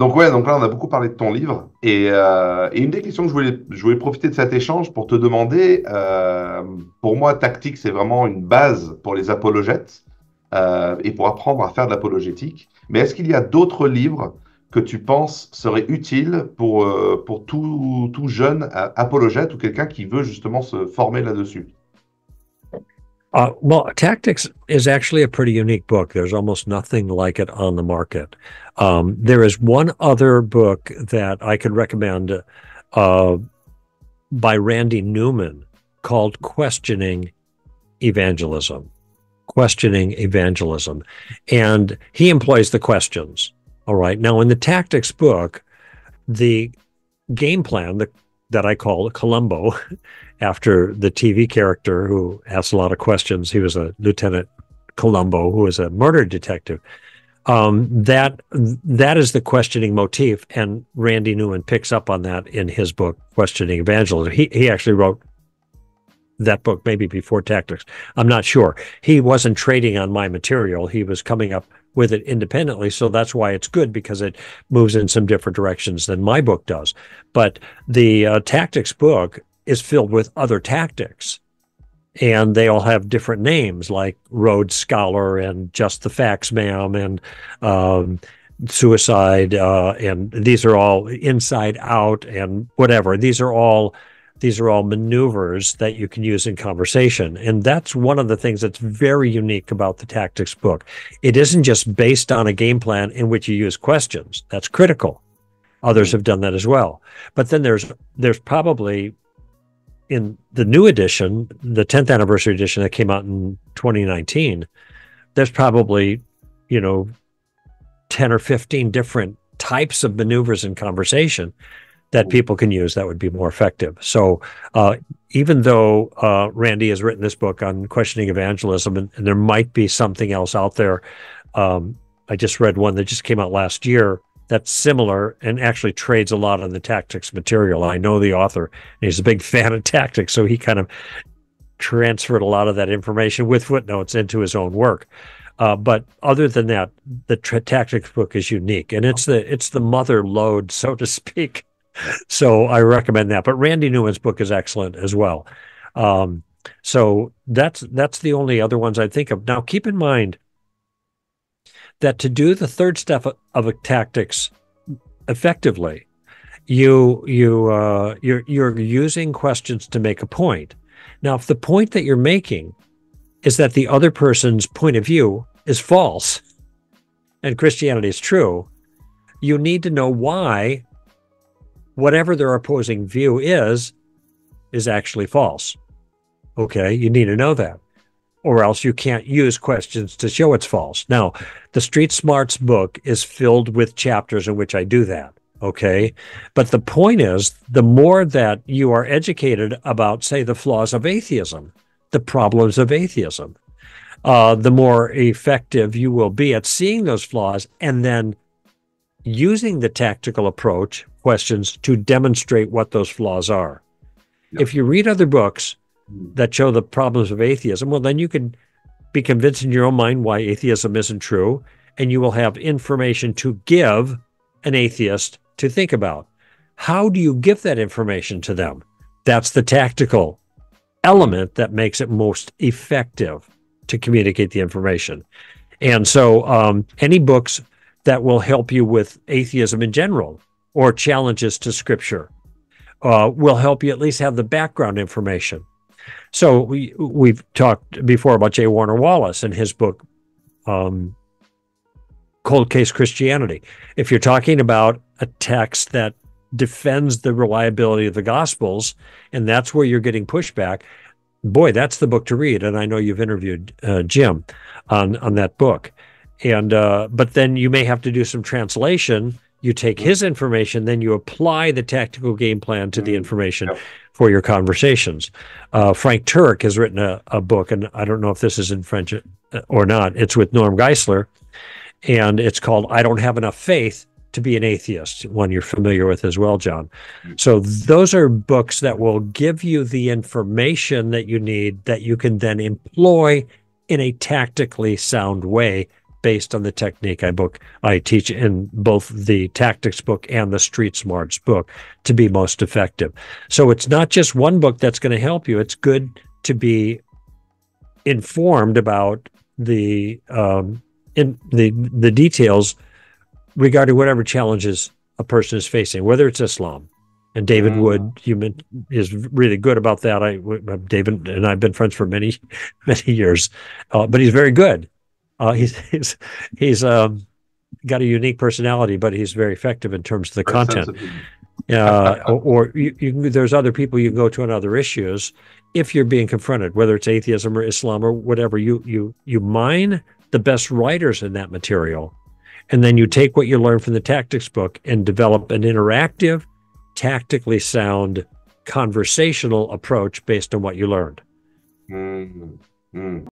Donc ouais, donc là on a beaucoup parlé de ton livre et une des questions que je voulais profiter de cet échange pour te demander, pour moi tactique c'est vraiment une base pour les apologètes et pour apprendre à faire de l'apologétique. Mais est-ce qu'il y a d'autres livres que tu penses seraient utiles pour tout jeune apologète ou quelqu'un qui veut justement se former là-dessus? Well, Tactics is actually a pretty unique book. There's almost nothing like it on the market. There is one other book that I could recommend uh, by Randy Newman called Questioning Evangelism. Questioning Evangelism. And he employs the questions. All right. Now, in the Tactics book, the game plan that I call Columbo, after the TV character who asks a lot of questions. He was a Lieutenant Columbo, who was a murder detective. That is the questioning motif, and Randy Newman picks up on that in his book, Questioning Evangelism. He actually wrote that book maybe before Tactics. I'm not sure. He wasn't trading on my material. He was coming up with it independently. So that's why it's good, because it moves in some different directions than my book does. But the Tactics book is filled with other tactics, and they all have different names like Rhodes Scholar and Just the Facts, Ma'am, and Suicide. And these are all Inside Out and whatever. These are all maneuvers that you can use in conversation. And that's one of the things that's very unique about the Tactics book. It isn't just based on a game plan in which you use questions. That's critical. Others have done that as well. But then there's probably, in the new edition, the 10th anniversary edition that came out in 2019, there's probably, 10 or 15 different types of maneuvers in conversation that people can use that would be more effective. So even though Randy has written this book on questioning evangelism, and there might be something else out there, I just read one that just came out last year that's similar and actually trades a lot on the Tactics material. I know the author, and he's a big fan of Tactics, so he kind of transferred a lot of that information with footnotes into his own work. But other than that, the Tactics book is unique, and it's the mother lode, so to speak. So I recommend that. But Randy Newman's book is excellent as well. So that's the only other ones I think of. Now, keep in mind that to do the third step of a tactics effectively, you're using questions to make a point. Now, if the point that you're making is that the other person's point of view is false and Christianity is true, you need to know why whatever their opposing view is actually false. Okay, you need to know that, or else you can't use questions to show it's false. Now, the Street Smarts book is filled with chapters in which I do that. Okay, but the point is, the more that you are educated about, say, the flaws of atheism, the problems of atheism, the more effective you will be at seeing those flaws and then using the tactical approach, questions, to demonstrate what those flaws are. Yep. If you read other books that show the problems of atheism, well, then you can be convinced in your own mind why atheism isn't true, and you will have information to give an atheist to think about. How do you give that information to them? That's the tactical element that makes it most effective to communicate the information. And so any books that will help you with atheism in general or challenges to scripture will help you at least have the background information. So we've talked before about J. Warner Wallace and his book, Cold Case Christianity. If you're talking about a text that defends the reliability of the Gospels, and that's where you're getting pushback, boy, that's the book to read. And I know you've interviewed Jim on that book. And but then you may have to do some translation. You take his information, then you apply the tactical game plan to the information for your conversations. Frank Turek has written a book, and I don't know if this is in French or not. It's with Norm Geisler, and it's called I Don't Have Enough Faith to Be an Atheist, one you're familiar with as well, John. So those are books that will give you the information that you need that you can then employ in a tactically sound way based on the technique I teach in both the tactics book and the street smarts book to be most effective. So it's not just one book that's going to help you. It's good to be informed about the details regarding whatever challenges a person is facing, whether it's Islam. And David Wood, is really good about that. David and I've been friends for many, many years, but he's very good. He's got a unique personality, but he's very effective in terms of the content. There's other people you can go to on other issues if you're being confronted, whether it's atheism or Islam or whatever. You mine the best writers in that material, and then you take what you learn from the tactics book and develop an interactive, tactically sound, conversational approach based on what you learned.